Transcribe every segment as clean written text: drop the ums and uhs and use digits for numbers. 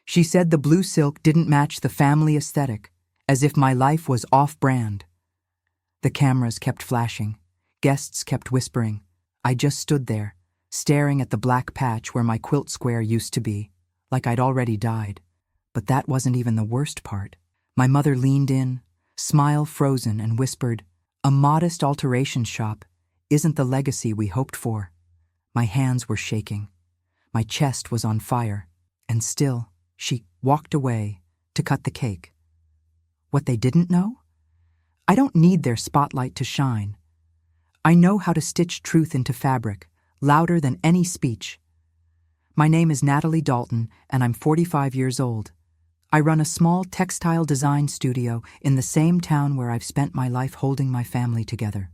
She said the blue silk didn't match the family aesthetic, as if my life was off-brand. The cameras kept flashing. Guests kept whispering. I just stood there, staring at the black patch where my quilt square used to be, like I'd already died. But that wasn't even the worst part. My mother leaned in, smile frozen, and whispered, "A modest alteration shop isn't the legacy we hoped for." My hands were shaking. My chest was on fire. And still, she walked away to cut the cake. What they didn't know? I don't need their spotlight to shine. I know how to stitch truth into fabric, louder than any speech. My name is Natalie Dalton, and I'm 45 years old. I run a small textile design studio in the same town where I've spent my life holding my family together.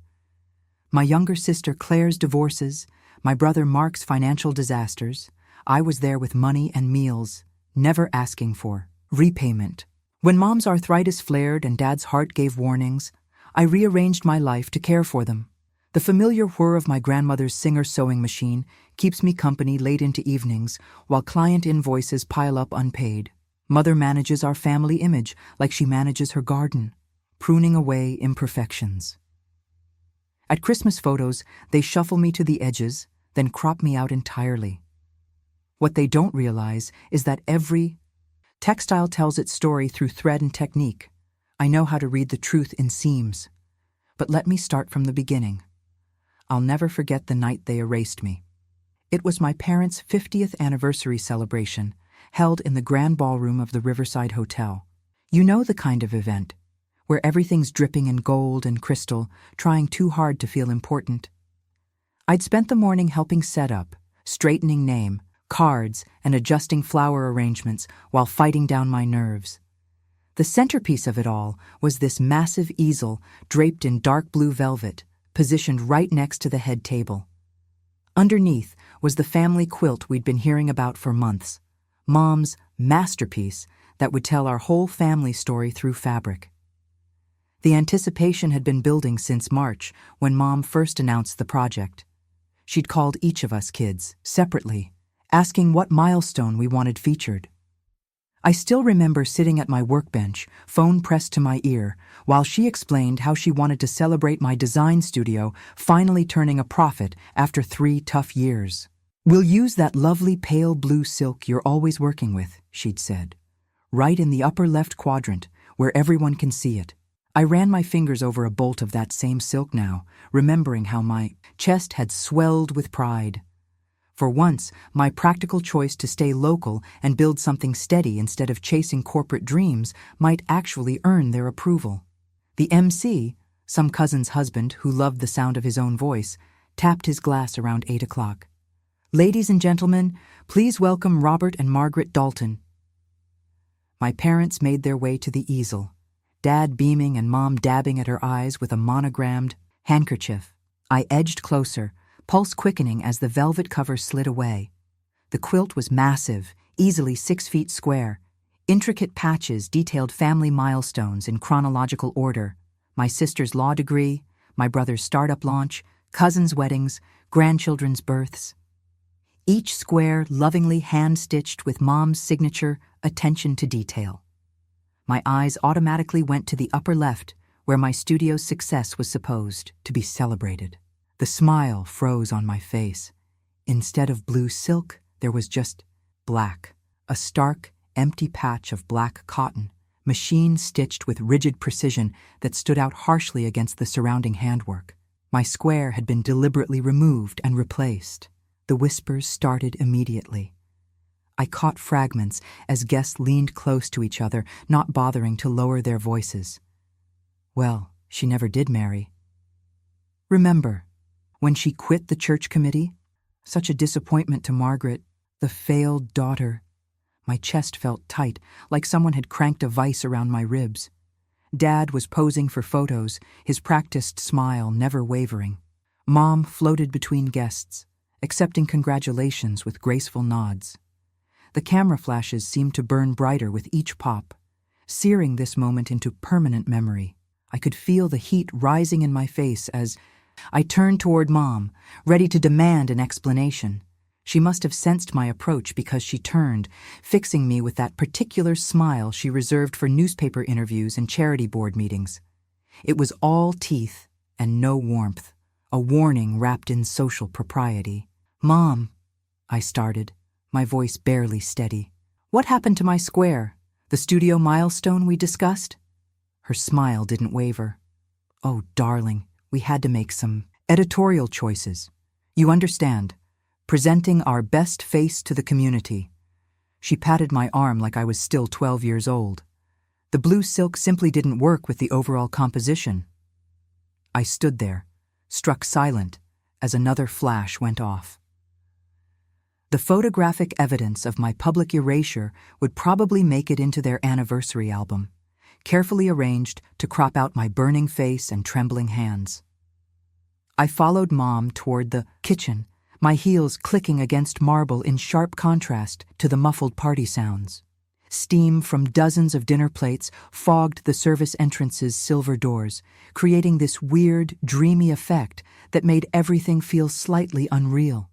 My younger sister Claire's divorces, my brother Mark's financial disasters. I was there with money and meals, never asking for repayment. When Mom's arthritis flared and Dad's heart gave warnings, I rearranged my life to care for them. The familiar whir of my grandmother's Singer sewing machine keeps me company late into evenings while client invoices pile up unpaid. Mother manages our family image like she manages her garden, pruning away imperfections. At Christmas photos, they shuffle me to the edges, then crop me out entirely. What they don't realize is that every textile tells its story through thread and technique. I know how to read the truth in seams. But let me start from the beginning. I'll never forget the night they erased me. It was my parents' 50th anniversary celebration, held in the grand ballroom of the Riverside Hotel. You know the kind of event, where everything's dripping in gold and crystal, trying too hard to feel important. I'd spent the morning helping set up, straightening name, cards, and adjusting flower arrangements while fighting down my nerves. The centerpiece of it all was this massive easel draped in dark blue velvet, positioned right next to the head table. Underneath was the family quilt we'd been hearing about for months, Mom's masterpiece that would tell our whole family story through fabric. The anticipation had been building since March when Mom first announced the project. She'd called each of us kids, separately, asking what milestone we wanted featured. I still remember sitting at my workbench, phone pressed to my ear, while she explained how she wanted to celebrate my design studio finally turning a profit after 3 tough years. "We'll use that lovely pale blue silk you're always working with," she'd said, "right in the upper left quadrant, where everyone can see it." I ran my fingers over a bolt of that same silk now, remembering how my chest had swelled with pride. For once, my practical choice to stay local and build something steady instead of chasing corporate dreams might actually earn their approval. The MC, some cousin's husband who loved the sound of his own voice, tapped his glass around 8 o'clock. "Ladies and gentlemen, please welcome Robert and Margaret Dalton." My parents made their way to the easel, Dad beaming and Mom dabbing at her eyes with a monogrammed handkerchief. I edged closer, pulse quickening as the velvet cover slid away. The quilt was massive, easily 6 feet square. Intricate patches detailed family milestones in chronological order: my sister's law degree, my brother's startup launch, cousins' weddings, grandchildren's births. Each square lovingly hand-stitched with Mom's signature attention to detail. My eyes automatically went to the upper left, where my studio's success was supposed to be celebrated. The smile froze on my face. Instead of blue silk, there was just black, a stark, empty patch of black cotton, machine-stitched with rigid precision that stood out harshly against the surrounding handwork. My square had been deliberately removed and replaced. The whispers started immediately. I caught fragments as guests leaned close to each other, not bothering to lower their voices. Well, she never did marry. Remember, when she quit the church committee? Such a disappointment to Margaret, the failed daughter. My chest felt tight, like someone had cranked a vice around my ribs. Dad was posing for photos, his practiced smile never wavering. Mom floated between guests, accepting congratulations with graceful nods. The camera flashes seemed to burn brighter with each pop, searing this moment into permanent memory. I could feel the heat rising in my face as I turned toward Mom, ready to demand an explanation. She must have sensed my approach because she turned, fixing me with that particular smile she reserved for newspaper interviews and charity board meetings. It was all teeth and no warmth, a warning wrapped in social propriety. "Mom," I started, my voice barely steady. "What happened to my square? The studio milestone we discussed?" Her smile didn't waver. "Oh, darling, we had to make some editorial choices. You understand, presenting our best face to the community." She patted my arm like I was still 12 years old. The blue silk simply didn't work with the overall composition. I stood there, struck silent, as another flash went off. The photographic evidence of my public erasure would probably make it into their anniversary album, carefully arranged to crop out my burning face and trembling hands. I followed Mom toward the kitchen, my heels clicking against marble in sharp contrast to the muffled party sounds. Steam from dozens of dinner plates fogged the service entrance's silver doors, creating this weird, dreamy effect that made everything feel slightly unreal.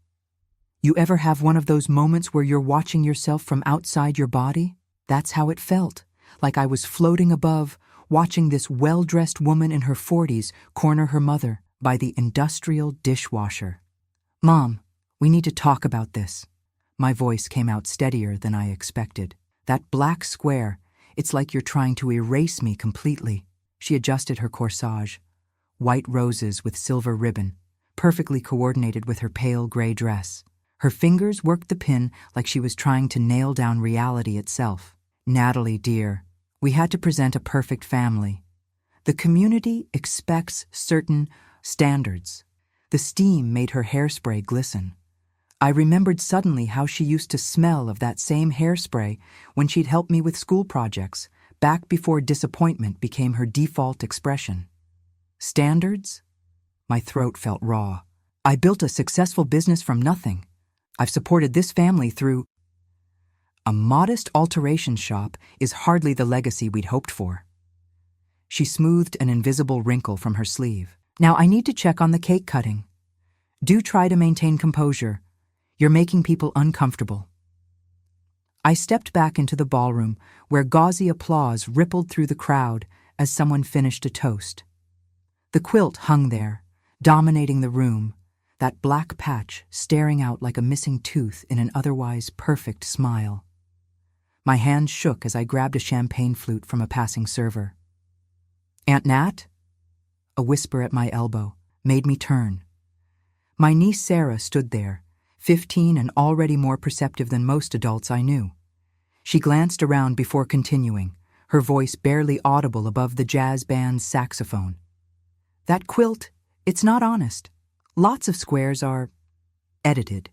You ever have one of those moments where you're watching yourself from outside your body? That's how it felt, like I was floating above, watching this well-dressed woman in her 40s corner her mother by the industrial dishwasher. "Mom, we need to talk about this." My voice came out steadier than I expected. "That black square, it's like you're trying to erase me completely." She adjusted her corsage, white roses with silver ribbon, perfectly coordinated with her pale gray dress. Her fingers worked the pin like she was trying to nail down reality itself. "Natalie, dear, we had to present a perfect family. The community expects certain standards." The steam made her hairspray glisten. I remembered suddenly how she used to smell of that same hairspray when she'd helped me with school projects, back before disappointment became her default expression. Standards? My throat felt raw. I built a successful business from nothing. I've supported this family through... A modest alteration shop is hardly the legacy we'd hoped for. She smoothed an invisible wrinkle from her sleeve. "Now I need to check on the cake cutting. Do try to maintain composure. You're making people uncomfortable." I stepped back into the ballroom where gauzy applause rippled through the crowd as someone finished a toast. The quilt hung there, dominating the room, that black patch staring out like a missing tooth in an otherwise perfect smile. My hand shook as I grabbed a champagne flute from a passing server. "Aunt Nat?" A whisper at my elbow made me turn. My niece Sarah stood there, 15 and already more perceptive than most adults I knew. She glanced around before continuing, her voice barely audible above the jazz band's saxophone. "That quilt, it's not honest. Lots of squares are edited."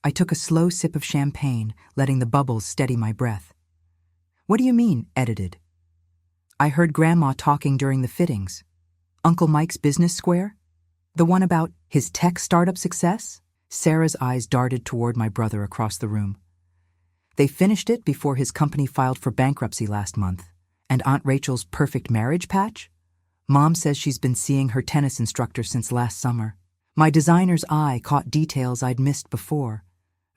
I took a slow sip of champagne, letting the bubbles steady my breath. "What do you mean, edited?" "I heard Grandma talking during the fittings. Uncle Mike's business square? The one about his tech startup success?" Sarah's eyes darted toward my brother across the room. "They finished it before his company filed for bankruptcy last month. And Aunt Rachel's perfect marriage patch? Mom says she's been seeing her tennis instructor since last summer." My designer's eye caught details I'd missed before.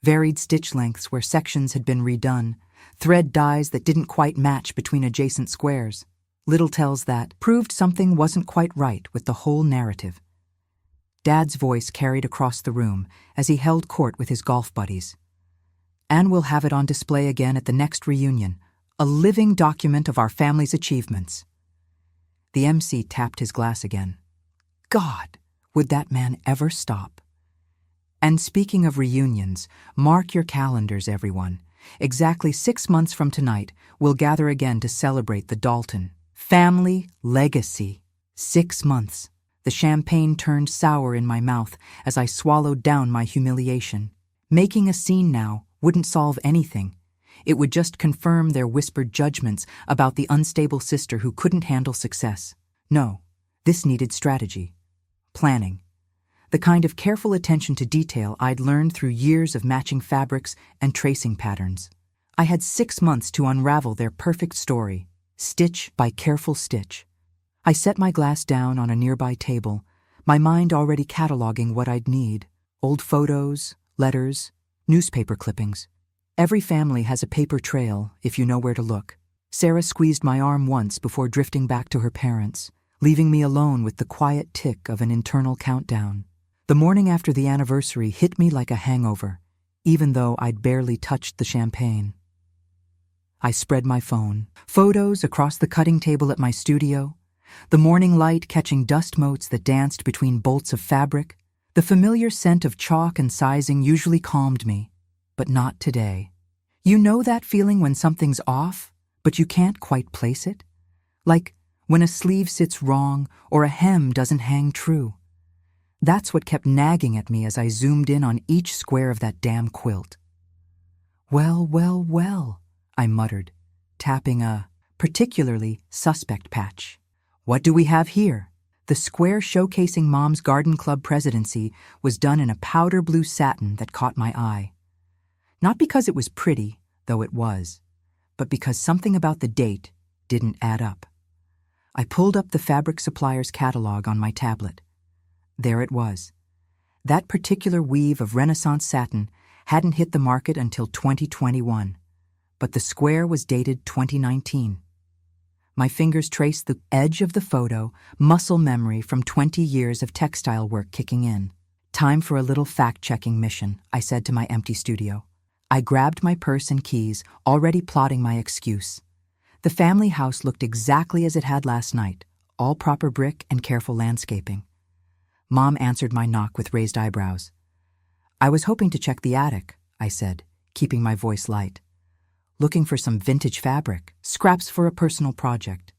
Varied stitch lengths where sections had been redone, thread dyes that didn't quite match between adjacent squares. Little tells that proved something wasn't quite right with the whole narrative. Dad's voice carried across the room as he held court with his golf buddies. "And we'll have it on display again at the next reunion, a living document of our family's achievements." The MC tapped his glass again. God, would that man ever stop? "And speaking of reunions, mark your calendars, everyone. Exactly 6 months from tonight, we'll gather again to celebrate the Dalton family legacy. 6 months. The champagne turned sour in my mouth as I swallowed down my humiliation. Making a scene now wouldn't solve anything. It would just confirm their whispered judgments about the unstable sister who couldn't handle success. No, this needed strategy. Planning. The kind of careful attention to detail I'd learned through years of matching fabrics and tracing patterns. I had 6 months to unravel their perfect story, stitch by careful stitch. I set my glass down on a nearby table, my mind already cataloging what I'd need. Old photos, letters, newspaper clippings. Every family has a paper trail if you know where to look. Sarah squeezed my arm once before drifting back to her parents, leaving me alone with the quiet tick of an internal countdown. The morning after the anniversary hit me like a hangover, even though I'd barely touched the champagne. I spread my phone. Photos across the cutting table at my studio, the morning light catching dust motes that danced between bolts of fabric. The familiar scent of chalk and sizing usually calmed me, but not today. You know that feeling when something's off, but you can't quite place it? Like when a sleeve sits wrong or a hem doesn't hang true. That's what kept nagging at me as I zoomed in on each square of that damn quilt. Well, well, well, I muttered, tapping a particularly suspect patch. What do we have here? The square showcasing Mom's garden club presidency was done in a powder blue satin that caught my eye. Not because it was pretty, though it was, but because something about the date didn't add up. I pulled up the fabric supplier's catalog on my tablet. There it was. That particular weave of Renaissance satin hadn't hit the market until 2021, but the square was dated 2019. My fingers traced the edge of the photo, muscle memory from 20 years of textile work kicking in. Time for a little fact-checking mission, I said to my empty studio. I grabbed my purse and keys, already plotting my excuse. The family house looked exactly as it had last night, all proper brick and careful landscaping. Mom answered my knock with raised eyebrows. I was hoping to check the attic, I said, keeping my voice light. Looking for some vintage fabric, scraps for a personal project.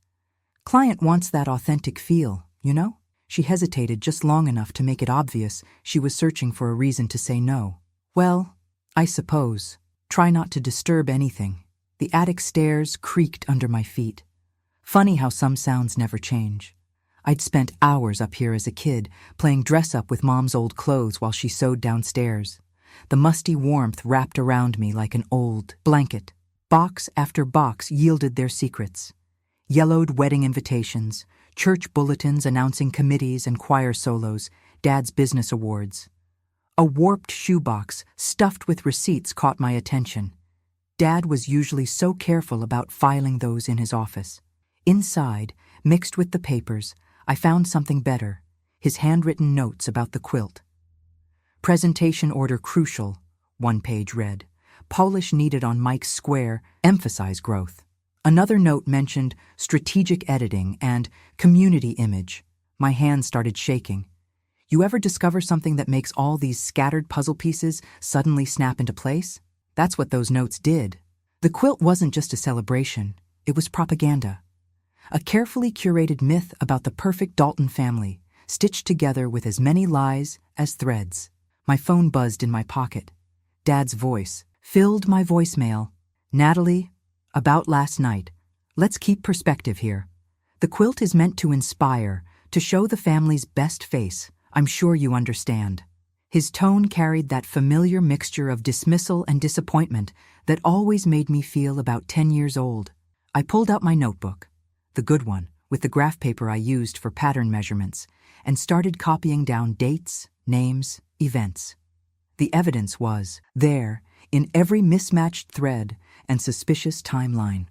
Client wants that authentic feel, you know? She hesitated just long enough to make it obvious she was searching for a reason to say no. Well, I suppose. Try not to disturb anything. The attic stairs creaked under my feet. Funny how some sounds never change. I'd spent hours up here as a kid, playing dress-up with Mom's old clothes while she sewed downstairs. The musty warmth wrapped around me like an old blanket. Box after box yielded their secrets. Yellowed wedding invitations, church bulletins announcing committees and choir solos, Dad's business awards. A warped shoebox stuffed with receipts caught my attention. Dad was usually so careful about filing those in his office. Inside, mixed with the papers, I found something better, his handwritten notes about the quilt. Presentation order crucial, one page read. Polish needed on Mike's square, emphasize growth. Another note mentioned strategic editing and community image. My hands started shaking. You ever discover something that makes all these scattered puzzle pieces suddenly snap into place? That's what those notes did. The quilt wasn't just a celebration, it was propaganda. A carefully curated myth about the perfect Dalton family, stitched together with as many lies as threads. My phone buzzed in my pocket. Dad's voice filled my voicemail. Natalie, about last night. Let's keep perspective here. The quilt is meant to inspire, to show the family's best face. I'm sure you understand. His tone carried that familiar mixture of dismissal and disappointment that always made me feel about 10 years old. I pulled out my notebook, the good one, with the graph paper I used for pattern measurements, and started copying down dates, names, events. The evidence was there in every mismatched thread and suspicious timeline.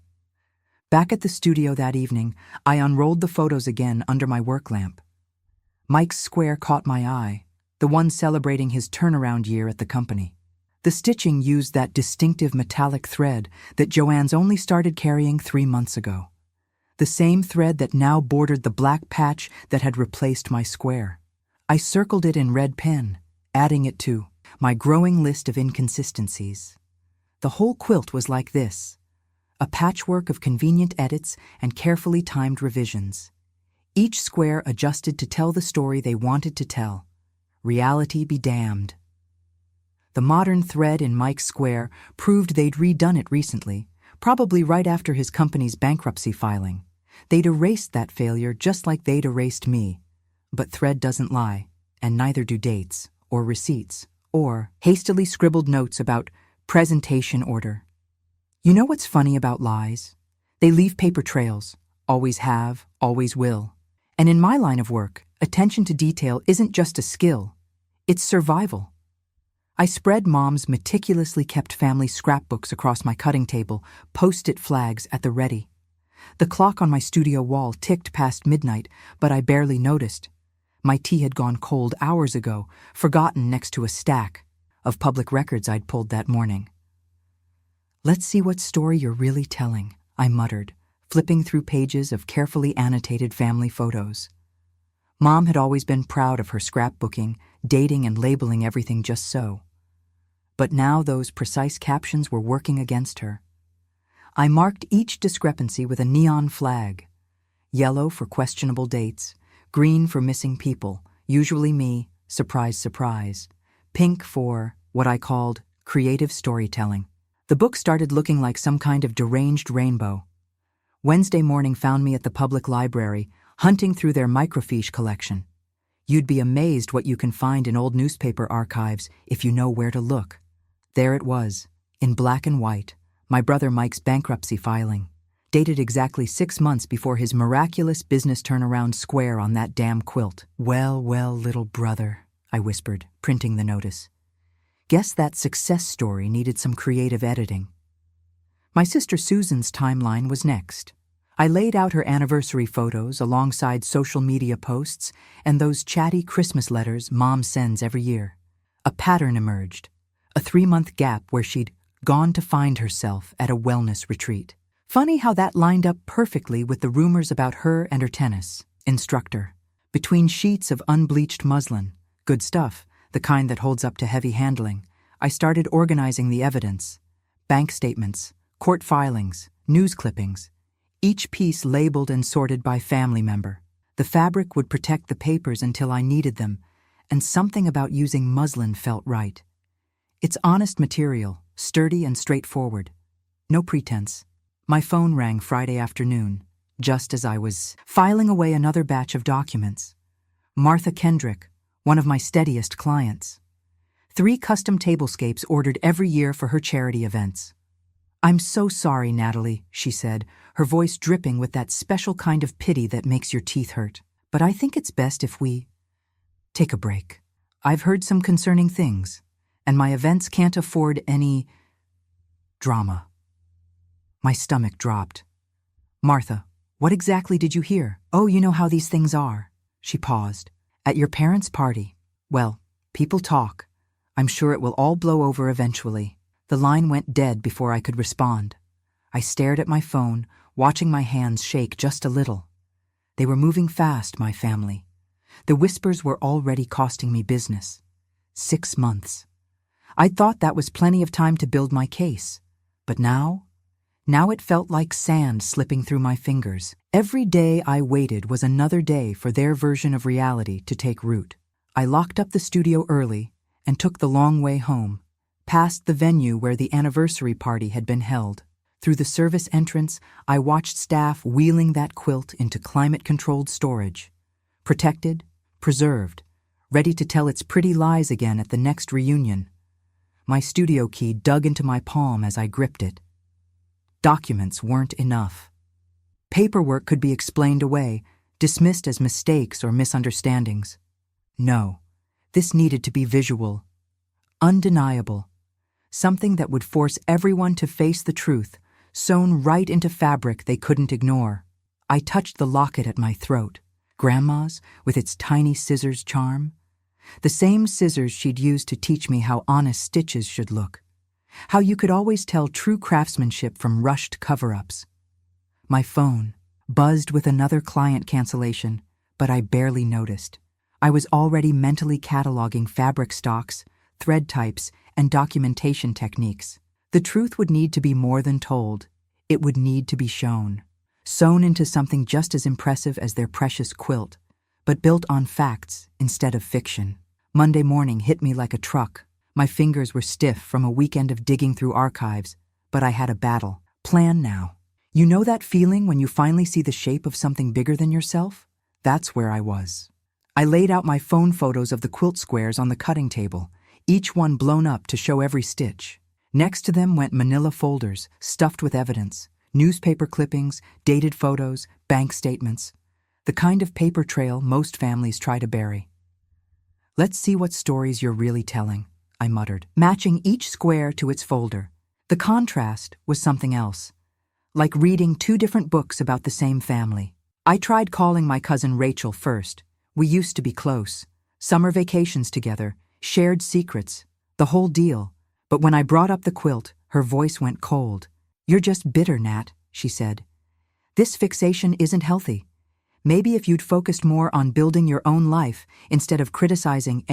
Back at the studio that evening, I unrolled the photos again under my work lamp. Mike's square caught my eye, the one celebrating his turnaround year at the company. The stitching used that distinctive metallic thread that Joanne's only started carrying 3 months ago. The same thread that now bordered the black patch that had replaced my square. I circled it in red pen, adding it to my growing list of inconsistencies. The whole quilt was like this, a patchwork of convenient edits and carefully timed revisions. Each square adjusted to tell the story they wanted to tell. Reality be damned. The modern thread in Mike's square proved they'd redone it recently, probably right after his company's bankruptcy filing. They'd erased that failure just like they'd erased me. But thread doesn't lie, and neither do dates, or receipts, or hastily scribbled notes about presentation order. You know what's funny about lies? They leave paper trails, always have, always will. And in my line of work, attention to detail isn't just a skill, it's survival. I spread Mom's meticulously kept family scrapbooks across my cutting table, post-it flags at the ready. The clock on my studio wall ticked past midnight, but I barely noticed. My tea had gone cold hours ago, forgotten next to a stack of public records I'd pulled that morning. "Let's see what story you're really telling," I muttered, flipping through pages of carefully annotated family photos. Mom had always been proud of her scrapbooking, dating and labeling everything just so. But now those precise captions were working against her. I marked each discrepancy with a neon flag. Yellow for questionable dates, green for missing people, usually me, surprise, surprise. Pink for what I called creative storytelling. The book started looking like some kind of deranged rainbow. Wednesday morning found me at the public library, hunting through their microfiche collection. You'd be amazed what you can find in old newspaper archives if you know where to look. There it was, in black and white, my brother Mike's bankruptcy filing, dated exactly 6 months before his miraculous business turnaround square on that damn quilt. "Well, well, little brother," I whispered, printing the notice. "Guess that success story needed some creative editing." My sister Susan's timeline was next. I laid out her anniversary photos alongside social media posts and those chatty Christmas letters Mom sends every year. A pattern emerged, a 3-month gap where she'd gone to find herself at a wellness retreat. Funny how that lined up perfectly with the rumors about her and her tennis instructor. Between sheets of unbleached muslin, good stuff, the kind that holds up to heavy handling, I started organizing the evidence. Bank statements, court filings, news clippings, each piece labeled and sorted by family member. The fabric would protect the papers until I needed them, and something about using muslin felt right. It's honest material, sturdy and straightforward. No pretense. My phone rang Friday afternoon, just as I was filing away another batch of documents. Martha Kendrick, one of my steadiest clients. 3 custom tablescapes ordered every year for her charity events. "I'm so sorry, Natalie," she said, her voice dripping with that special kind of pity that makes your teeth hurt. "But I think it's best if we take a break. I've heard some concerning things, and my events can't afford any drama." My stomach dropped. "Martha, what exactly did you hear?" "Oh, you know how these things are." She paused. "At your parents' party. Well, people talk. I'm sure it will all blow over eventually." The line went dead before I could respond. I stared at my phone, watching my hands shake just a little. They were moving fast, my family. The whispers were already costing me business. 6 months. I'd thought that was plenty of time to build my case. But now it felt like sand slipping through my fingers. Every day I waited was another day for their version of reality to take root. I locked up the studio early and took the long way home, past the venue where the anniversary party had been held. Through the service entrance, I watched staff wheeling that quilt into climate-controlled storage. Protected, preserved, ready to tell its pretty lies again at the next reunion. My studio key dug into my palm as I gripped it. Documents weren't enough. Paperwork could be explained away, dismissed as mistakes or misunderstandings. No, this needed to be visual, undeniable, something that would force everyone to face the truth, sewn right into fabric they couldn't ignore. I touched the locket at my throat, Grandma's, with its tiny scissors charm. The same scissors she'd used to teach me how honest stitches should look, how you could always tell true craftsmanship from rushed cover-ups. My phone buzzed with another client cancellation, but I barely noticed. I was already mentally cataloging fabric stocks, thread types, and documentation techniques. The truth would need to be more than told. It would need to be shown. Sewn into something just as impressive as their precious quilt, but built on facts instead of fiction. Monday morning hit me like a truck. My fingers were stiff from a weekend of digging through archives, but I had a battle plan now. You know that feeling when you finally see the shape of something bigger than yourself? That's where I was. I laid out my phone photos of the quilt squares on the cutting table, each one blown up to show every stitch. Next to them went manila folders stuffed with evidence, newspaper clippings, dated photos, bank statements, the kind of paper trail most families try to bury. "Let's see what stories you're really telling," I muttered, matching each square to its folder. The contrast was something else, like reading two different books about the same family. I tried calling my cousin Rachel first. We used to be close. Summer vacations together, shared secrets, the whole deal. But when I brought up the quilt, her voice went cold. "You're just bitter, Nat," she said. "This fixation isn't healthy. Maybe if you'd focused more on building your own life instead of criticizing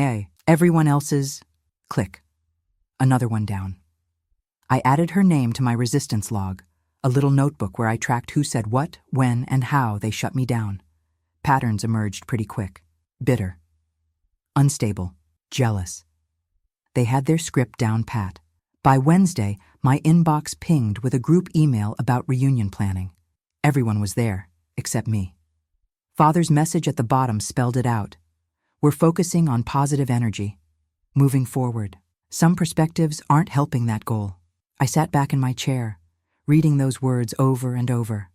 everyone else's..." Click. Another one down. I added her name to my resistance log, a little notebook where I tracked who said what, when, and how they shut me down. Patterns emerged pretty quick. Bitter. Unstable. Jealous. They had their script down pat. By Wednesday, my inbox pinged with a group email about reunion planning. Everyone was there, except me. Father's message at the bottom spelled it out. We're focusing on positive energy. Moving forward. Some perspectives aren't helping that goal. I sat back in my chair, reading those words over and over.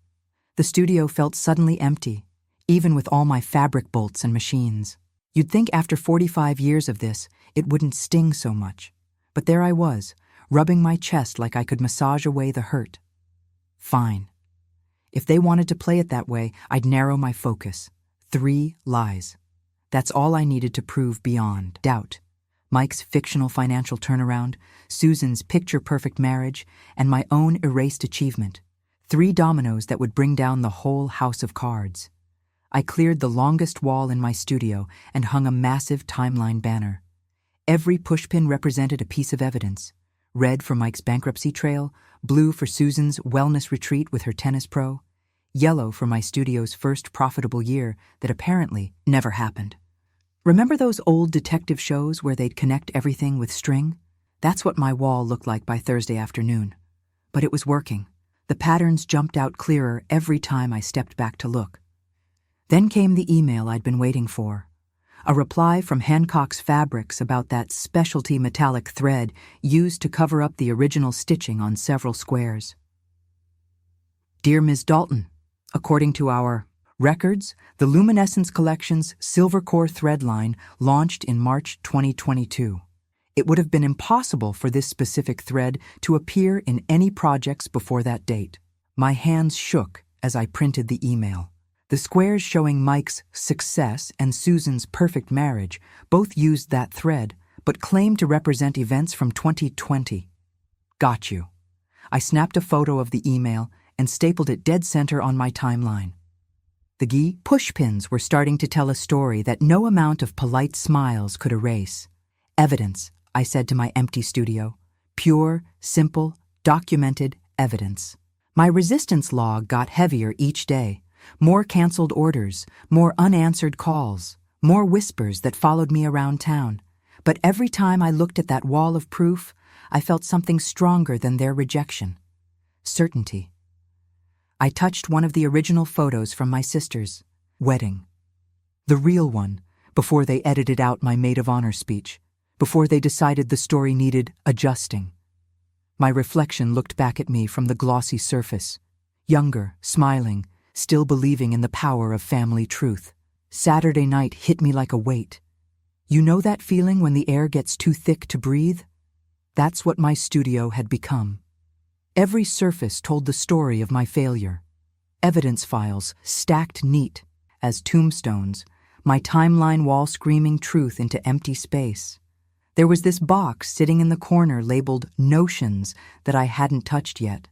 The studio felt suddenly empty, even with all my fabric bolts and machines. You'd think after 45 years of this, it wouldn't sting so much. But there I was, rubbing my chest like I could massage away the hurt. Fine. If they wanted to play it that way, I'd narrow my focus. 3 lies. That's all I needed to prove beyond doubt. Mike's fictional financial turnaround, Susan's picture-perfect marriage, and my own erased achievement. 3 dominoes that would bring down the whole house of cards. I cleared the longest wall in my studio and hung a massive timeline banner. Every pushpin represented a piece of evidence. Red for Mike's bankruptcy trail, blue for Susan's wellness retreat with her tennis pro, yellow for my studio's first profitable year that apparently never happened. Remember those old detective shows where they'd connect everything with string? That's what my wall looked like by Thursday afternoon. But it was working. The patterns jumped out clearer every time I stepped back to look. Then came the email I'd been waiting for. A reply from Hancock's Fabrics about that specialty metallic thread used to cover up the original stitching on several squares. Dear Ms. Dalton, according to our records, the Luminescence Collection's Silver Core thread line launched in March 2022. It would have been impossible for this specific thread to appear in any projects before that date. My hands shook as I printed the email. The squares showing Mike's success and Susan's perfect marriage both used that thread, but claimed to represent events from 2020. Got you. I snapped a photo of the email and stapled it dead center on my timeline. The pushpins were starting to tell a story that no amount of polite smiles could erase. Evidence, I said to my empty studio. Pure, simple, documented evidence. My resistance log got heavier each day. More canceled orders, more unanswered calls, more whispers that followed me around town. But every time I looked at that wall of proof, I felt something stronger than their rejection. Certainty. I touched one of the original photos from my sister's wedding. The real one, before they edited out my maid of honor speech, before they decided the story needed adjusting. My reflection looked back at me from the glossy surface, younger, smiling, still believing in the power of family truth. Saturday night hit me like a weight. You know that feeling when the air gets too thick to breathe? That's what my studio had become. Every surface told the story of my failure. Evidence files stacked neat as tombstones, my timeline wall screaming truth into empty space. There was this box sitting in the corner labeled Notions that I hadn't touched yet.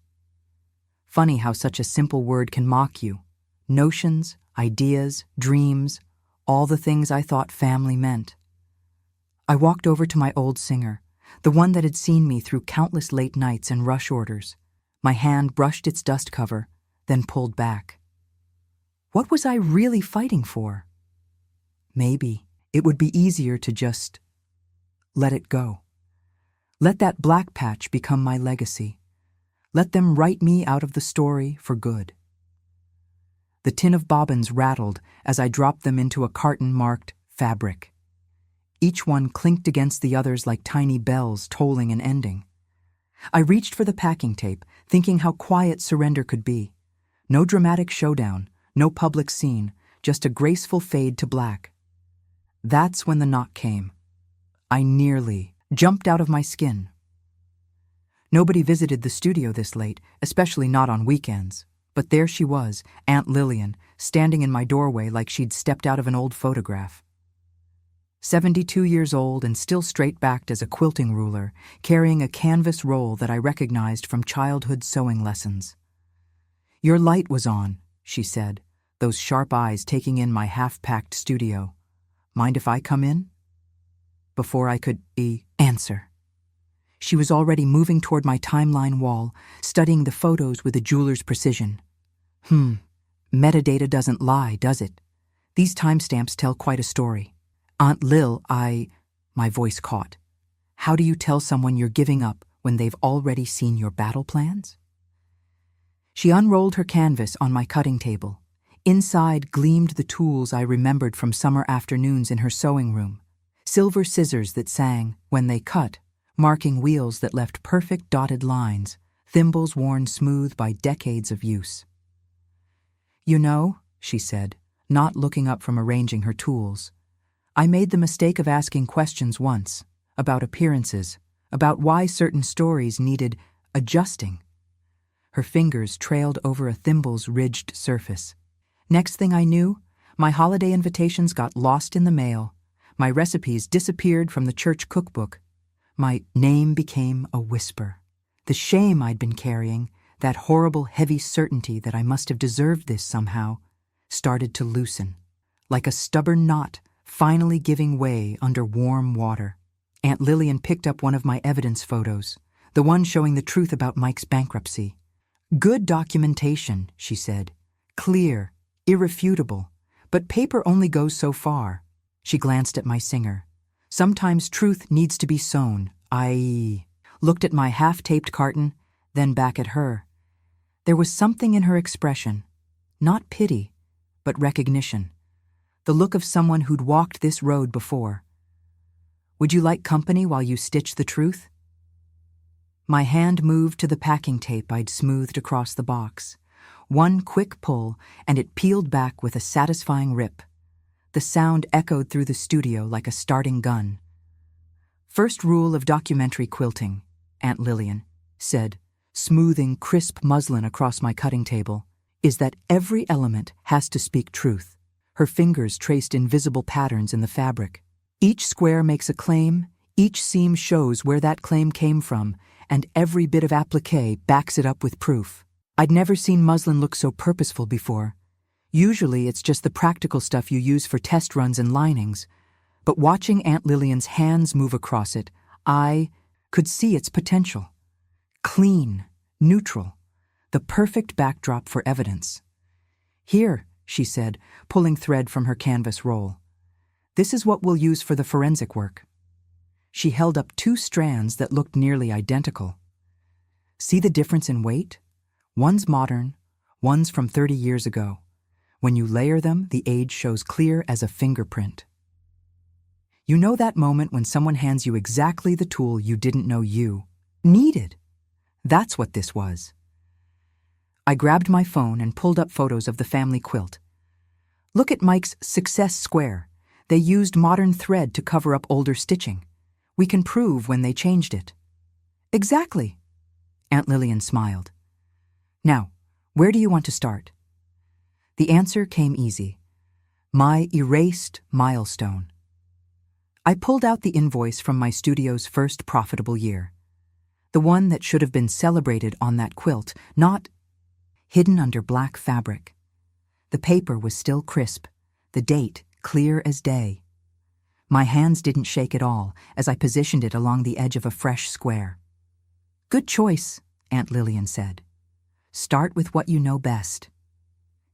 Funny how such a simple word can mock you. Notions, ideas, dreams, all the things I thought family meant. I walked over to my old singer, the one that had seen me through countless late nights and rush orders. My hand brushed its dust cover, then pulled back. What was I really fighting for? Maybe it would be easier to just let it go. Let that black patch become my legacy. Let them write me out of the story for good. The tin of bobbins rattled as I dropped them into a carton marked fabric. Each one clinked against the others like tiny bells tolling an ending. I reached for the packing tape, thinking how quiet surrender could be. No dramatic showdown, no public scene, just a graceful fade to black. That's when the knock came. I nearly jumped out of my skin. Nobody visited the studio this late, especially not on weekends. But there she was, Aunt Lillian, standing in my doorway like she'd stepped out of an old photograph. 72 years old and still straight-backed as a quilting ruler, carrying a canvas roll that I recognized from childhood sewing lessons. "Your light was on," she said, those sharp eyes taking in my half-packed studio. "Mind if I come in?" Before I could answer, she was already moving toward my timeline wall, studying the photos with a jeweler's precision. Metadata doesn't lie, does it? These timestamps tell quite a story. "Aunt Lil, my voice caught. How do you tell someone you're giving up when they've already seen your battle plans?" She unrolled her canvas on my cutting table. Inside gleamed the tools I remembered from summer afternoons in her sewing room. Silver scissors that sang, when they cut, marking wheels that left perfect dotted lines, thimbles worn smooth by decades of use. "You know," she said, not looking up from arranging her tools, "I made the mistake of asking questions once, about appearances, about why certain stories needed adjusting." Her fingers trailed over a thimble's ridged surface. Next thing I knew, my holiday invitations got lost in the mail. My recipes disappeared from the church cookbook. My name became a whisper. The shame I'd been carrying, that horrible heavy certainty that I must have deserved this somehow, started to loosen, like a stubborn knot finally giving way under warm water. Aunt Lillian picked up one of my evidence photos, the one showing the truth about Mike's bankruptcy. "Good documentation," she said. "Clear, irrefutable. But paper only goes so far." She glanced at my singer. "Sometimes truth needs to be sown." I looked at my half-taped carton, then back at her. There was something in her expression, not pity, but recognition. The look of someone who'd walked this road before. "Would you like company while you stitch the truth?" My hand moved to the packing tape I'd smoothed across the box. One quick pull, and it peeled back with a satisfying rip. The sound echoed through the studio like a starting gun. "First rule of documentary quilting," Aunt Lillian said, smoothing crisp muslin across my cutting table, "is that every element has to speak truth." Her fingers traced invisible patterns in the fabric. "Each square makes a claim, each seam shows where that claim came from, and every bit of applique backs it up with proof." I'd never seen muslin look so purposeful before. Usually it's just the practical stuff you use for test runs and linings, but watching Aunt Lillian's hands move across it, I could see its potential. Clean, neutral, the perfect backdrop for evidence. "Here," she said, pulling thread from her canvas roll. "This is what we'll use for the forensic work." She held up 2 strands that looked nearly identical. "See the difference in weight? One's modern, one's from 30 years ago. When you layer them, the age shows clear as a fingerprint." You know that moment when someone hands you exactly the tool you didn't know you needed? That's what this was. I grabbed my phone and pulled up photos of the family quilt. "Look at Mike's success square. They used modern thread to cover up older stitching. We can prove when they changed it." "Exactly." Aunt Lillian smiled. "Now, where do you want to start?" The answer came easy. My erased milestone. I pulled out the invoice from my studio's first profitable year. The one that should have been celebrated on that quilt, not hidden under black fabric. The paper was still crisp, the date clear as day. My hands didn't shake at all as I positioned it along the edge of a fresh square. "Good choice," Aunt Lillian said. "Start with what you know best."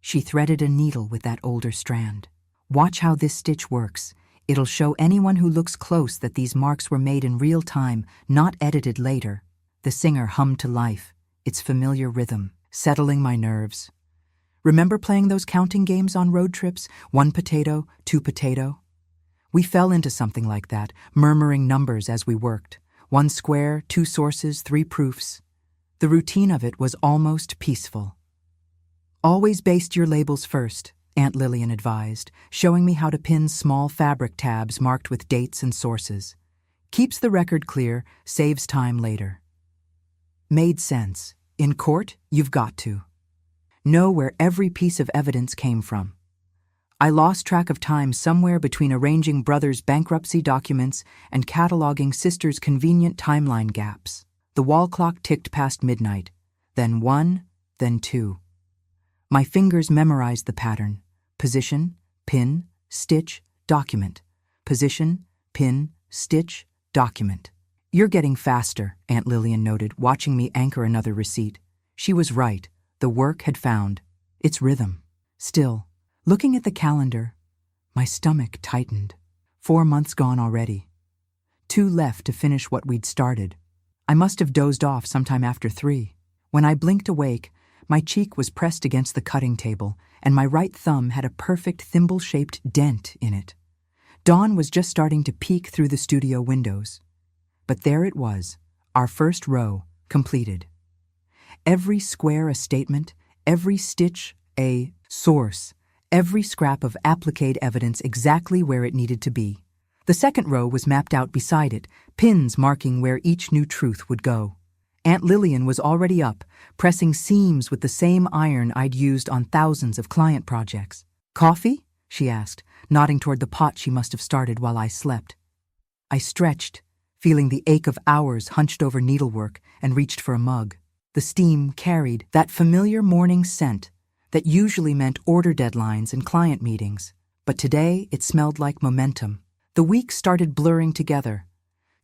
She threaded a needle with that older strand. "Watch how this stitch works. It'll show anyone who looks close that these marks were made in real time, not edited later." The singer hummed to life, its familiar rhythm, settling my nerves. Remember playing those counting games on road trips? 1 potato, 2 potato? We fell into something like that, murmuring numbers as we worked. 1 square, 2 sources, 3 proofs. The routine of it was almost peaceful. "Always baste your labels first," Aunt Lillian advised, showing me how to pin small fabric tabs marked with dates and sources. Keeps the record clear, saves time later. Made sense. In court, you've got to know where every piece of evidence came from. I lost track of time somewhere between arranging brothers' bankruptcy documents and cataloging sisters' convenient timeline gaps. The wall clock ticked past midnight, then 1, then 2. My fingers memorized the pattern: position, pin, stitch, document. Position, pin, stitch, document. You're getting faster, Aunt Lillian noted, watching me anchor another receipt. She was right. The work had found its rhythm. Still, looking at the calendar, my stomach tightened. 4 months gone already. 2 left to finish what we'd started. I must have dozed off sometime after 3. When I blinked awake, my cheek was pressed against the cutting table, and my right thumb had a perfect thimble-shaped dent in it. Dawn was just starting to peek through the studio windows. But there it was, our first row, completed. Every square a statement, every stitch a source, every scrap of appliqued evidence exactly where it needed to be. The second row was mapped out beside it, pins marking where each new truth would go. Aunt Lillian was already up, pressing seams with the same iron I'd used on thousands of client projects. "Coffee?" she asked, nodding toward the pot she must have started while I slept. I stretched, feeling the ache of hours hunched over needlework, and reached for a mug. The steam carried that familiar morning scent that usually meant order deadlines and client meetings, but today it smelled like momentum. The weeks started blurring together,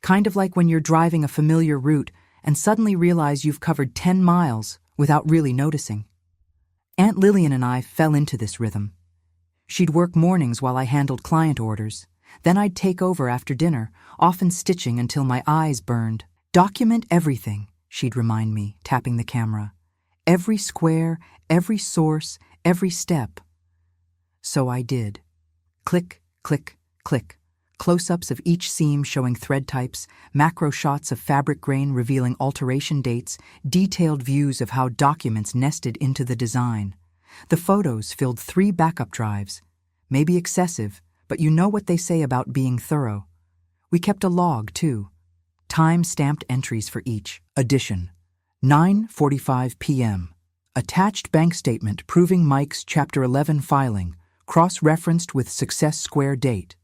kind of like when you're driving a familiar route and suddenly realize you've covered 10 miles without really noticing. Aunt Lillian and I fell into this rhythm. She'd work mornings while I handled client orders. Then I'd take over after dinner, often stitching until my eyes burned. "Document everything," she'd remind me, tapping the camera. "Every square, every source, every step." So I did. Click, click, click. Close-ups of each seam showing thread types, macro shots of fabric grain revealing alteration dates, detailed views of how documents nested into the design. The photos filled 3 backup drives. Maybe excessive, but you know what they say about being thorough. We kept a log, too. Time-stamped entries for each. Addition. 9:45 p.m. Attached bank statement proving Mike's Chapter 11 filing, cross-referenced with Success Square date.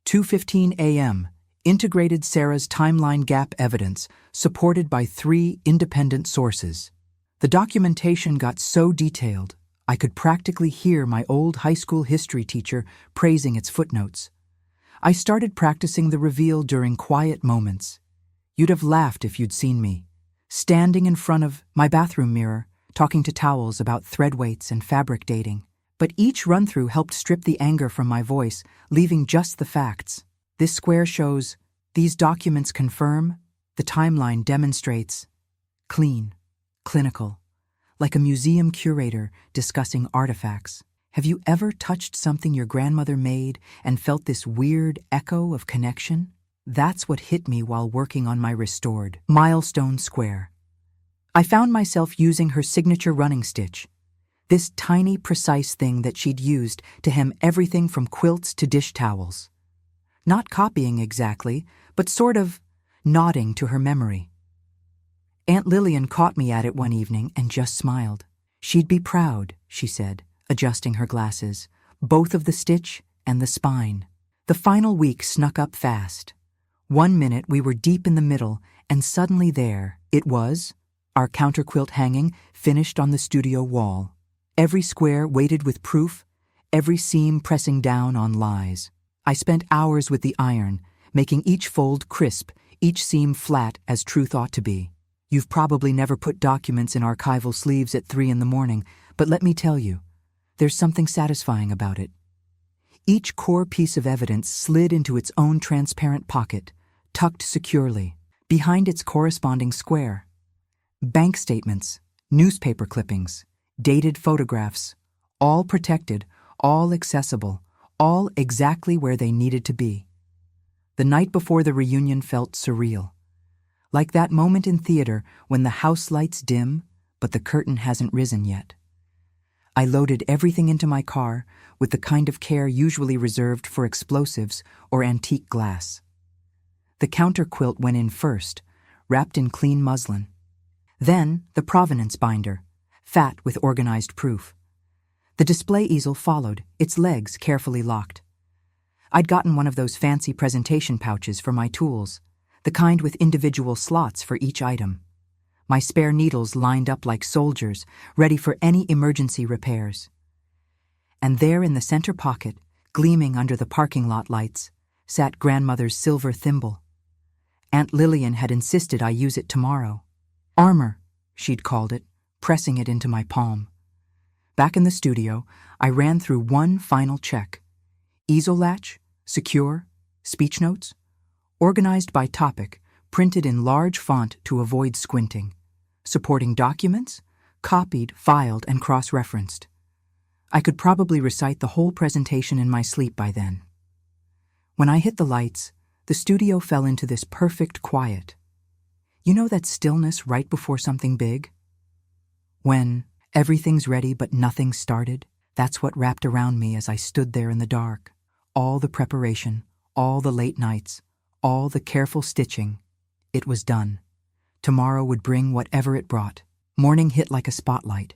2:15 a.m. Integrated Sarah's timeline gap evidence, supported by 3 independent sources. The documentation got so detailed, I could practically hear my old high school history teacher praising its footnotes. I started practicing the reveal during quiet moments. You'd have laughed if you'd seen me, standing in front of my bathroom mirror, talking to towels about thread weights and fabric dating. But each run-through helped strip the anger from my voice, leaving just the facts. This square shows, these documents confirm, the timeline demonstrates. Clean, clinical, like a museum curator discussing artifacts. Have you ever touched something your grandmother made and felt this weird echo of connection? That's what hit me while working on my restored milestone square. I found myself using her signature running stitch, this tiny, precise thing that she'd used to hem everything from quilts to dish towels. Not copying exactly, but sort of nodding to her memory. Aunt Lillian caught me at it one evening and just smiled. She'd be proud, she said, adjusting her glasses, both of the stitch and the spine. The final week snuck up fast. 1 minute we were deep in the middle, and suddenly there it was, our counterquilt hanging, finished on the studio wall. Every square weighted with proof, every seam pressing down on lies. I spent hours with the iron, making each fold crisp, each seam flat as truth ought to be. You've probably never put documents in archival sleeves at 3 in the morning, but let me tell you, there's something satisfying about it. Each core piece of evidence slid into its own transparent pocket, tucked securely, behind its corresponding square. Bank statements, newspaper clippings, dated photographs, all protected, all accessible, all exactly where they needed to be. The night before the reunion felt surreal. Like that moment in theater when the house lights dim, but the curtain hasn't risen yet. I loaded everything into my car with the kind of care usually reserved for explosives or antique glass. The counter quilt went in first, wrapped in clean muslin. Then the provenance binder, fat with organized proof. The display easel followed, its legs carefully locked. I'd gotten one of those fancy presentation pouches for my tools, the kind with individual slots for each item. My spare needles lined up like soldiers, ready for any emergency repairs. And there in the center pocket, gleaming under the parking lot lights, sat grandmother's silver thimble. Aunt Lillian had insisted I use it tomorrow. Armor, she'd called it, pressing it into my palm. Back in the studio, I ran through one final check. Easel latch, secure, speech notes, organized by topic, printed in large font to avoid squinting. Supporting documents, copied, filed, and cross-referenced. I could probably recite the whole presentation in my sleep by then. When I hit the lights, the studio fell into this perfect quiet. You know that stillness right before something big? When everything's ready but nothing started? That's what wrapped around me as I stood there in the dark. All the preparation, all the late nights, all the careful stitching. It was done. Tomorrow would bring whatever it brought. Morning hit like a spotlight.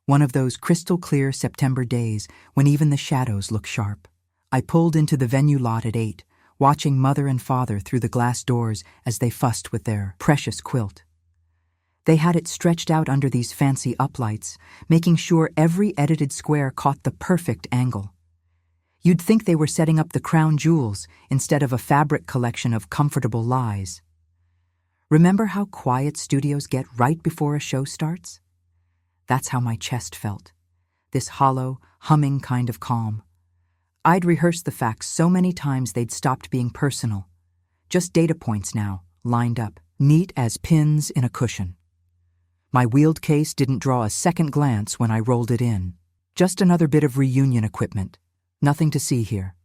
One of those crystal-clear September days when even the shadows look sharp. I pulled into the venue lot at 8, watching Mother and Father through the glass doors as they fussed with their precious quilt. They had it stretched out under these fancy uplights, making sure every edited square caught the perfect angle. You'd think they were setting up the crown jewels instead of a fabric collection of comfortable lies. Remember how quiet studios get right before a show starts? That's how my chest felt. This hollow, humming kind of calm. I'd rehearsed the facts so many times they'd stopped being personal. Just data points now, lined up, neat as pins in a cushion. My wheeled case didn't draw a second glance when I rolled it in. Just another bit of reunion equipment. Nothing to see here.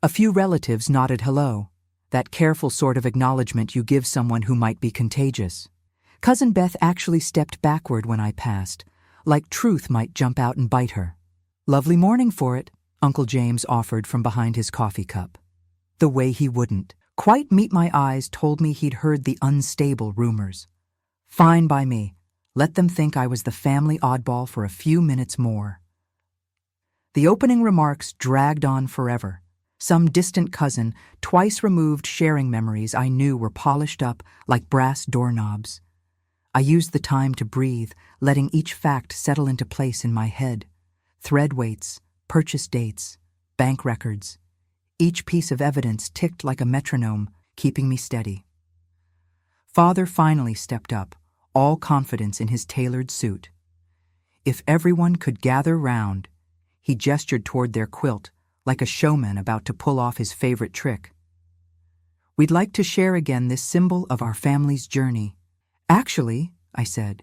A few relatives nodded hello, that careful sort of acknowledgement you give someone who might be contagious. Cousin Beth actually stepped backward when I passed, like truth might jump out and bite her. Lovely morning for it, Uncle James offered from behind his coffee cup. The way he wouldn't quite meet my eyes told me he'd heard the unstable rumors. Fine by me. Let them think I was the family oddball for a few minutes more. The opening remarks dragged on forever. Some distant cousin, twice removed sharing memories I knew were polished up like brass doorknobs. I used the time to breathe, letting each fact settle into place in my head. Thread weights, purchase dates, bank records. Each piece of evidence ticked like a metronome, keeping me steady. Father finally stepped up, all confidence in his tailored suit. If everyone could gather round, he gestured toward their quilt, like a showman about to pull off his favorite trick. We'd like to share again this symbol of our family's journey. Actually, I said,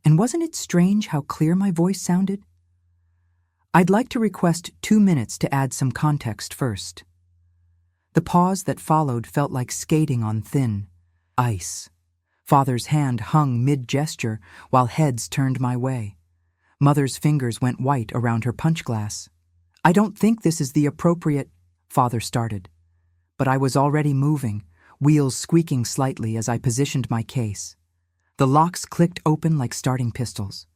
and wasn't it strange how clear my voice sounded? I'd like to request 2 minutes to add some context first. The pause that followed felt like skating on thin ice. Father's hand hung mid-gesture while heads turned my way. Mother's fingers went white around her punch glass. I don't think this is the appropriate, Father started. But I was already moving, wheels squeaking slightly as I positioned my case. The locks clicked open like starting pistols.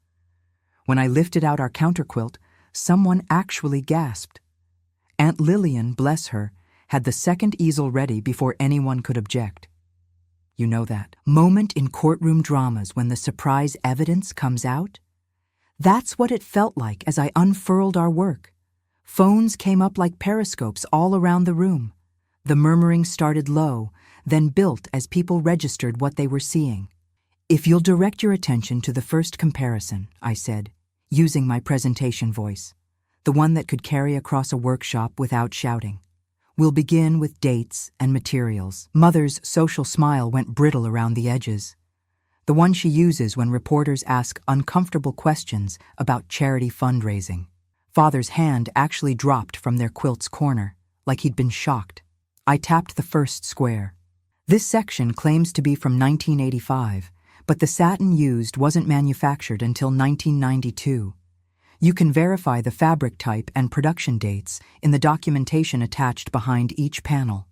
When I lifted out our counterquilt, someone actually gasped. Aunt Lillian, bless her, had the second easel ready before anyone could object. You know that moment in courtroom dramas when the surprise evidence comes out? That's what it felt like as I unfurled our work. Phones came up like periscopes all around the room. The murmuring started low, then built as people registered what they were seeing. If you'll direct your attention to the first comparison, I said, using my presentation voice, the one that could carry across a workshop without shouting. We'll begin with dates and materials. Mother's social smile went brittle around the edges. The one she uses when reporters ask uncomfortable questions about charity fundraising. Father's hand actually dropped from their quilt's corner, like he'd been shocked. I tapped the first square. This section claims to be from 1985, but the satin used wasn't manufactured until 1992. You can verify the fabric type and production dates in the documentation attached behind each panel.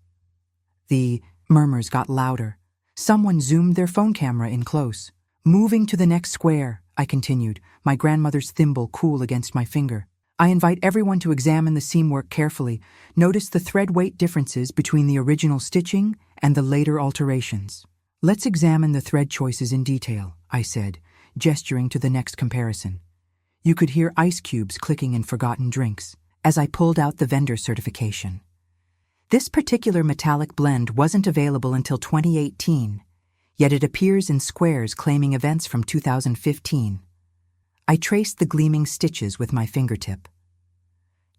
The murmurs got louder. Someone zoomed their phone camera in close. Moving to the next square, I continued, my grandmother's thimble cool against my finger. I invite everyone to examine the seamwork carefully. Notice the thread weight differences between the original stitching and the later alterations. Let's examine the thread choices in detail, I said, gesturing to the next comparison. You could hear ice cubes clicking in forgotten drinks as I pulled out the vendor certification. This particular metallic blend wasn't available until 2018, yet it appears in squares claiming events from 2015. I traced the gleaming stitches with my fingertip.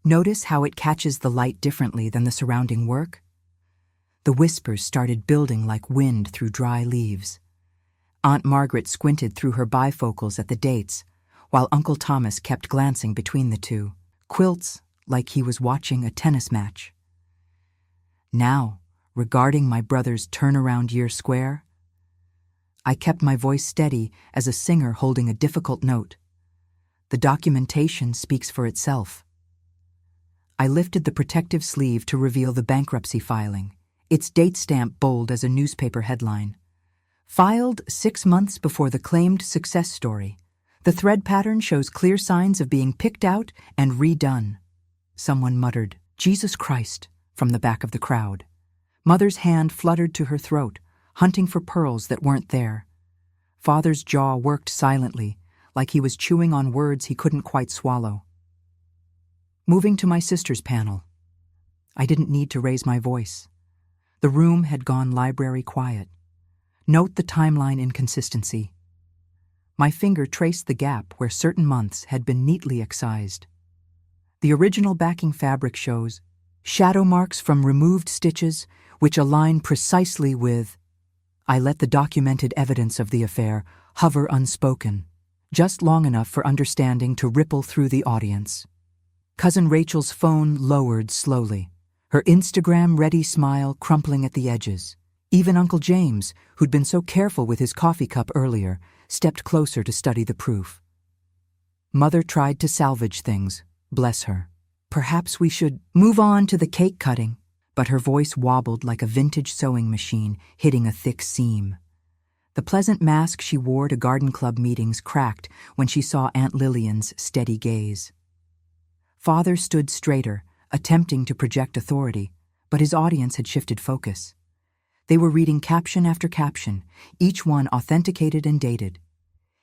Notice how it catches the light differently than the surrounding work? The whispers started building like wind through dry leaves. Aunt Margaret squinted through her bifocals at the dates, while Uncle Thomas kept glancing between the two, quilts like he was watching a tennis match. Now, regarding my brother's turnaround year square, I kept my voice steady as a singer holding a difficult note. The documentation speaks for itself. I lifted the protective sleeve to reveal the bankruptcy filing, its date stamp bold as a newspaper headline. Filed 6 months before the claimed success story, the thread pattern shows clear signs of being picked out and redone. Someone muttered, "Jesus Christ," from the back of the crowd. Mother's hand fluttered to her throat, hunting for pearls that weren't there. Father's jaw worked silently, like he was chewing on words he couldn't quite swallow. Moving to my sister's panel. I didn't need to raise my voice. The room had gone library quiet. Note the timeline inconsistency. My finger traced the gap where certain months had been neatly excised. The original backing fabric shows shadow marks from removed stitches, which align precisely with... I let the documented evidence of the affair hover unspoken, just long enough for understanding to ripple through the audience. Cousin Rachel's phone lowered slowly, her Instagram-ready smile crumpling at the edges. Even Uncle James, who'd been so careful with his coffee cup earlier, stepped closer to study the proof. Mother tried to salvage things, bless her. Perhaps we should move on to the cake cutting, but her voice wobbled like a vintage sewing machine hitting a thick seam. The pleasant mask she wore to garden club meetings cracked when she saw Aunt Lillian's steady gaze. Father stood straighter, attempting to project authority, but his audience had shifted focus. They were reading caption after caption, each one authenticated and dated.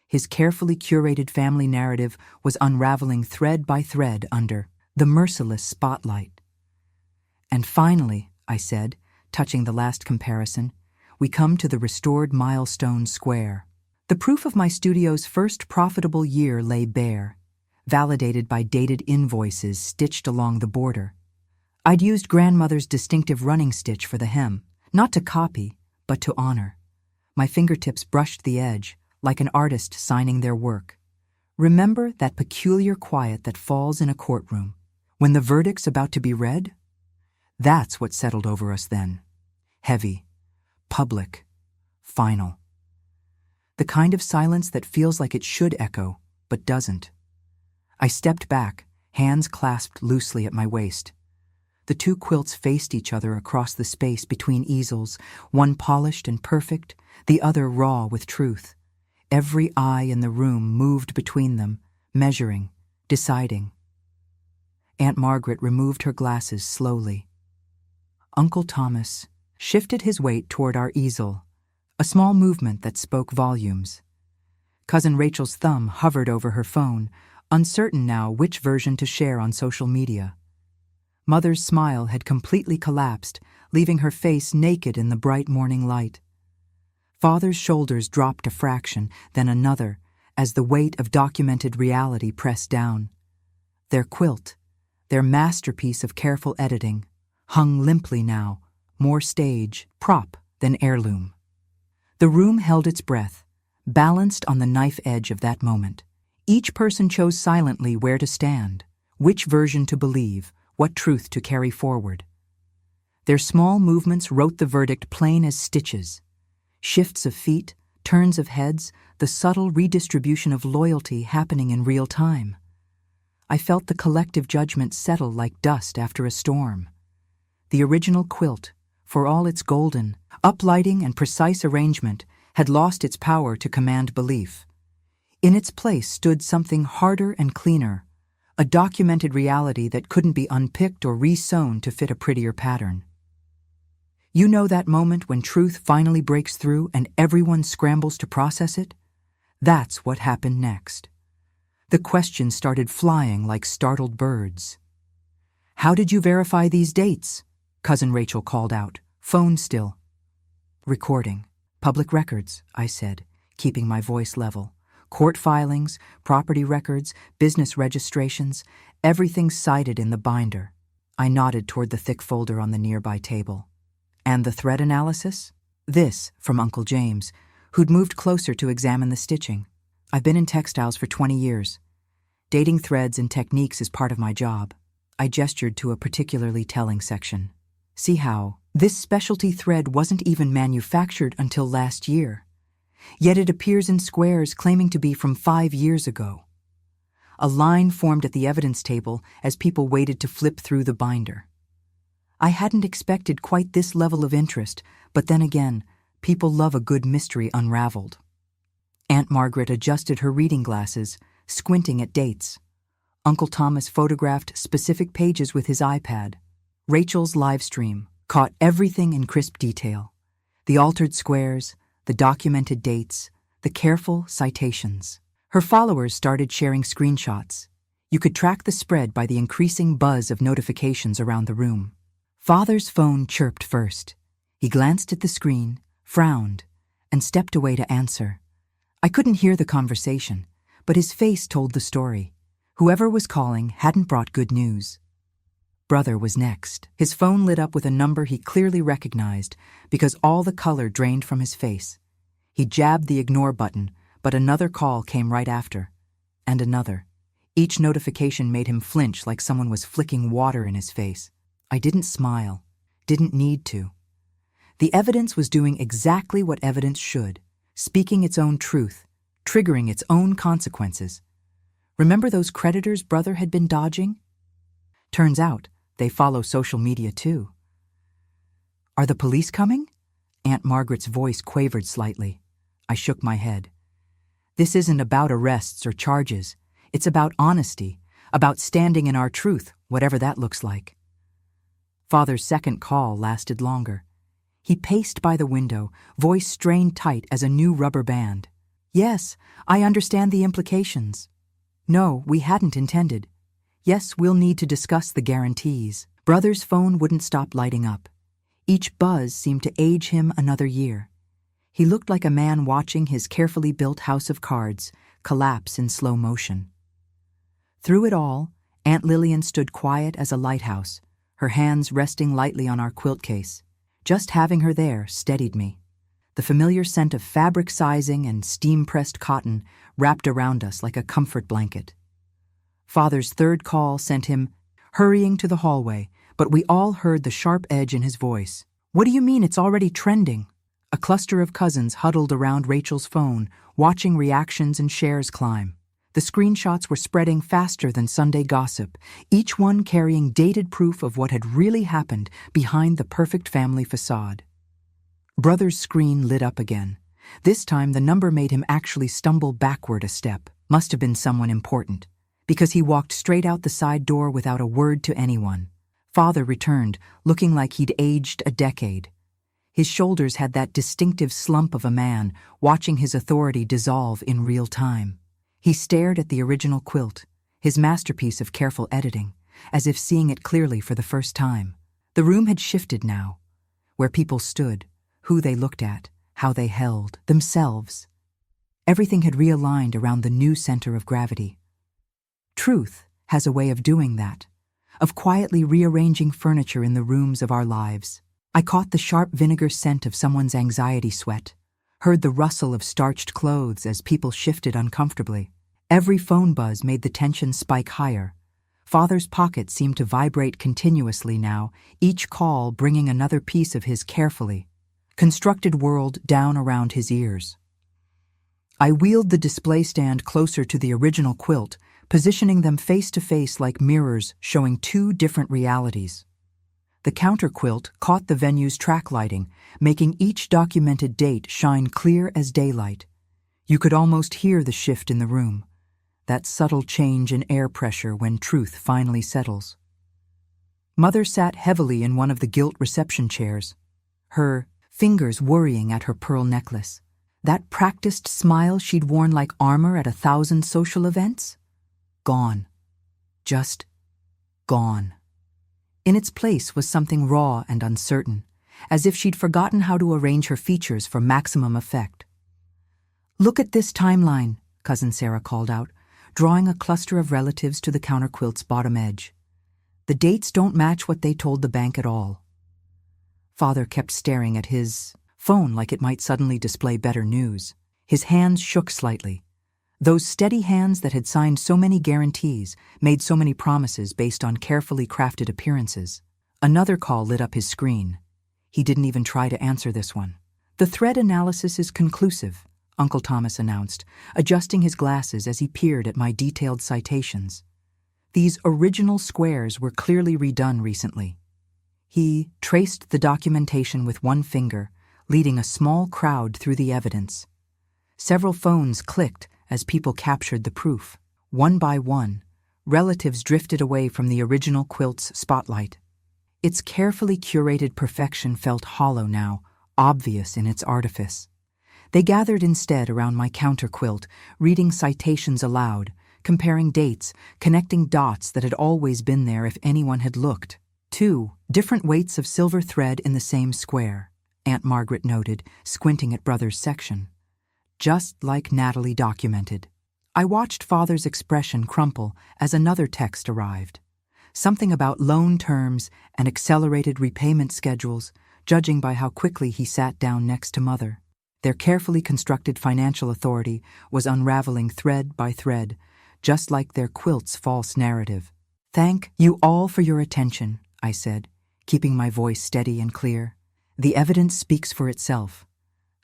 His carefully curated family narrative was unraveling thread by thread under the merciless spotlight. And finally, I said, touching the last comparison, we come to the restored milestone square. The proof of my studio's first profitable year lay bare, validated by dated invoices stitched along the border. I'd used grandmother's distinctive running stitch for the hem, not to copy, but to honor. My fingertips brushed the edge, like an artist signing their work. Remember that peculiar quiet that falls in a courtroom, when the verdict's about to be read? That's what settled over us then. Heavy, public, final. The kind of silence that feels like it should echo, but doesn't. I stepped back, hands clasped loosely at my waist. The two quilts faced each other across the space between easels, one polished and perfect, the other raw with truth. Every eye in the room moved between them, measuring, deciding. Aunt Margaret removed her glasses slowly. Uncle Thomas shifted his weight toward our easel, a small movement that spoke volumes. Cousin Rachel's thumb hovered over her phone, uncertain now which version to share on social media. Mother's smile had completely collapsed, leaving her face naked in the bright morning light. Father's shoulders dropped a fraction, then another, as the weight of documented reality pressed down. Their quilt, their masterpiece of careful editing, hung limply now, more stage, prop than heirloom. The room held its breath, balanced on the knife edge of that moment. Each person chose silently where to stand, which version to believe, what truth to carry forward. Their small movements wrote the verdict plain as stitches. Shifts of feet, turns of heads, the subtle redistribution of loyalty happening in real time. I felt the collective judgment settle like dust after a storm. The original quilt, for all its golden, uplighting and precise arrangement, had lost its power to command belief. In its place stood something harder and cleaner, a documented reality that couldn't be unpicked or re-sewn to fit a prettier pattern. You know that moment when truth finally breaks through and everyone scrambles to process it? That's what happened next. The questions started flying like startled birds. "How did you verify these dates?" Cousin Rachel called out. "Phone still." "Recording. Public records," I said, keeping my voice level. "Court filings, property records, business registrations, everything cited in the binder." I nodded toward the thick folder on the nearby table. "And the thread analysis?" This from Uncle James, who'd moved closer to examine the stitching. "I've been in textiles for 20 years. Dating threads and techniques is part of my job." I gestured to a particularly telling section. "See how this specialty thread wasn't even manufactured until last year. Yet it appears in squares claiming to be from 5 years ago." A line formed at the evidence table as people waited to flip through the binder. I hadn't expected quite this level of interest, but then again, people love a good mystery unraveled. Aunt Margaret adjusted her reading glasses, squinting at dates. Uncle Thomas photographed specific pages with his iPad. Rachel's live stream caught everything in crisp detail. The altered squares, the documented dates, the careful citations. Her followers started sharing screenshots. You could track the spread by the increasing buzz of notifications around the room. Father's phone chirped first. He glanced at the screen, frowned, and stepped away to answer. I couldn't hear the conversation, but his face told the story. Whoever was calling hadn't brought good news. Brother was next. His phone lit up with a number he clearly recognized because all the color drained from his face. He jabbed the ignore button, but another call came right after. And another. Each notification made him flinch like someone was flicking water in his face. I didn't smile. Didn't need to. The evidence was doing exactly what evidence should, speaking its own truth, triggering its own consequences. Remember those creditors brother had been dodging? Turns out, they follow social media too. "Are the police coming?" Aunt Margaret's voice quavered slightly. I shook my head. "This isn't about arrests or charges. It's about honesty, about standing in our truth, whatever that looks like." Father's second call lasted longer. He paced by the window, voice strained tight as a new rubber band. "Yes, I understand the implications. No, we hadn't intended. Yes, we'll need to discuss the guarantees." Brother's phone wouldn't stop lighting up. Each buzz seemed to age him another year. He looked like a man watching his carefully built house of cards collapse in slow motion. Through it all, Aunt Lillian stood quiet as a lighthouse, her hands resting lightly on our quilt case. Just having her there steadied me. The familiar scent of fabric sizing and steam-pressed cotton wrapped around us like a comfort blanket. Father's third call sent him hurrying to the hallway, but we all heard the sharp edge in his voice. "What do you mean it's already trending?" A cluster of cousins huddled around Rachel's phone, watching reactions and shares climb. The screenshots were spreading faster than Sunday gossip, each one carrying dated proof of what had really happened behind the perfect family facade. Brother's screen lit up again. This time the number made him actually stumble backward a step. Must have been someone important, because he walked straight out the side door without a word to anyone. Father returned, looking like he'd aged a decade. His shoulders had that distinctive slump of a man watching his authority dissolve in real time. He stared at the original quilt, his masterpiece of careful editing, as if seeing it clearly for the first time. The room had shifted now, where people stood, who they looked at, how they held themselves. Everything had realigned around the new center of gravity. Truth has a way of doing that, of quietly rearranging furniture in the rooms of our lives. I caught the sharp vinegar scent of someone's anxiety sweat, heard the rustle of starched clothes as people shifted uncomfortably. Every phone buzz made the tension spike higher. Father's pocket seemed to vibrate continuously now, each call bringing another piece of his carefully constructed world down around his ears. I wheeled the display stand closer to the original quilt, positioning them face to face like mirrors showing two different realities. The counter quilt caught the venue's track lighting, making each documented date shine clear as daylight. You could almost hear the shift in the room, that subtle change in air pressure when truth finally settles. Mother sat heavily in one of the gilt reception chairs, her fingers worrying at her pearl necklace. That practiced smile she'd worn like armor at 1,000 social events? Gone. Just gone. In its place was something raw and uncertain, as if she'd forgotten how to arrange her features for maximum effect. "Look at this timeline," Cousin Sarah called out, drawing a cluster of relatives to the counter quilt's bottom edge. "The dates don't match what they told the bank at all." Father kept staring at his phone like it might suddenly display better news. His hands shook slightly. Those steady hands that had signed so many guarantees, made so many promises based on carefully crafted appearances. Another call lit up his screen. He didn't even try to answer this one. "The thread analysis is conclusive," Uncle Thomas announced, adjusting his glasses as he peered at my detailed citations. These original squares were clearly redone recently. He traced the documentation with one finger, leading a small crowd through the evidence. Several phones clicked as people captured the proof. One by one, relatives drifted away from the original quilt's spotlight. Its carefully curated perfection felt hollow now, obvious in its artifice. They gathered instead around my counter quilt, reading citations aloud, comparing dates, connecting dots that had always been there if anyone had looked. 2 different weights of silver thread in the same square, Aunt Margaret noted, squinting at Brother's section. Just like Natalie documented. I watched Father's expression crumple as another text arrived. Something about loan terms and accelerated repayment schedules, judging by how quickly he sat down next to Mother. Their carefully constructed financial authority was unraveling thread by thread, just like their quilt's false narrative. "Thank you all for your attention," I said, keeping my voice steady and clear. "The evidence speaks for itself.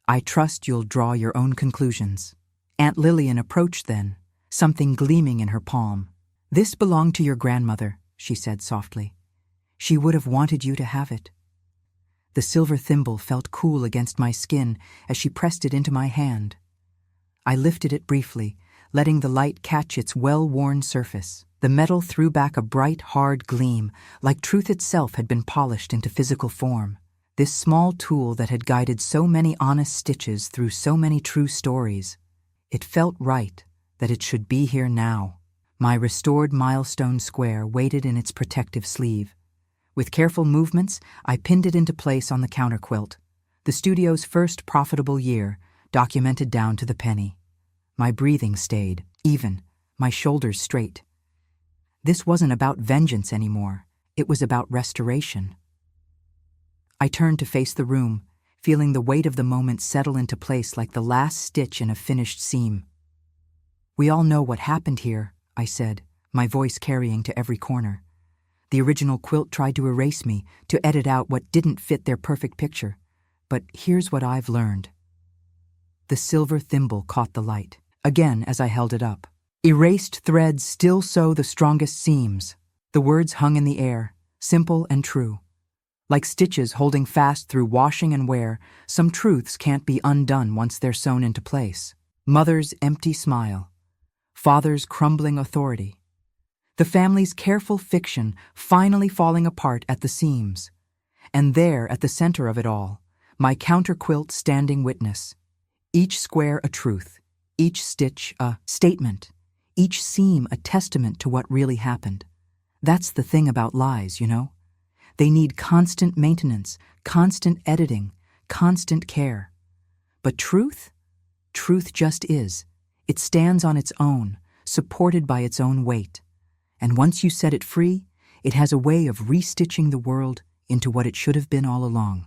I trust you'll draw your own conclusions." Aunt Lillian approached then, something gleaming in her palm. "This belonged to your grandmother," she said softly. "She would have wanted you to have it." The silver thimble felt cool against my skin as she pressed it into my hand. I lifted it briefly, letting the light catch its well-worn surface. The metal threw back a bright, hard gleam, like truth itself had been polished into physical form. This small tool that had guided so many honest stitches through so many true stories. It felt right that it should be here now. My restored milestone square waited in its protective sleeve. With careful movements, I pinned it into place on the counter quilt, the studio's first profitable year, documented down to the penny. My breathing stayed, even, my shoulders straight. This wasn't about vengeance anymore. It was about restoration. I turned to face the room, feeling the weight of the moment settle into place like the last stitch in a finished seam. "We all know what happened here," I said, my voice carrying to every corner. "The original quilt tried to erase me, to edit out what didn't fit their perfect picture. But here's what I've learned." The silver thimble caught the light, again as I held it up. "Erased threads still sew the strongest seams." The words hung in the air, simple and true. Like stitches holding fast through washing and wear, some truths can't be undone once they're sewn into place. Mother's empty smile. Father's crumbling authority. The family's careful fiction finally falling apart at the seams. And there, at the center of it all, my counter quilt standing witness. Each square a truth, each stitch a statement, each seam a testament to what really happened. That's the thing about lies, you know? They need constant maintenance, constant editing, constant care. But truth? Truth just is. It stands on its own, supported by its own weight. And once you set it free, it has a way of restitching the world into what it should have been all along.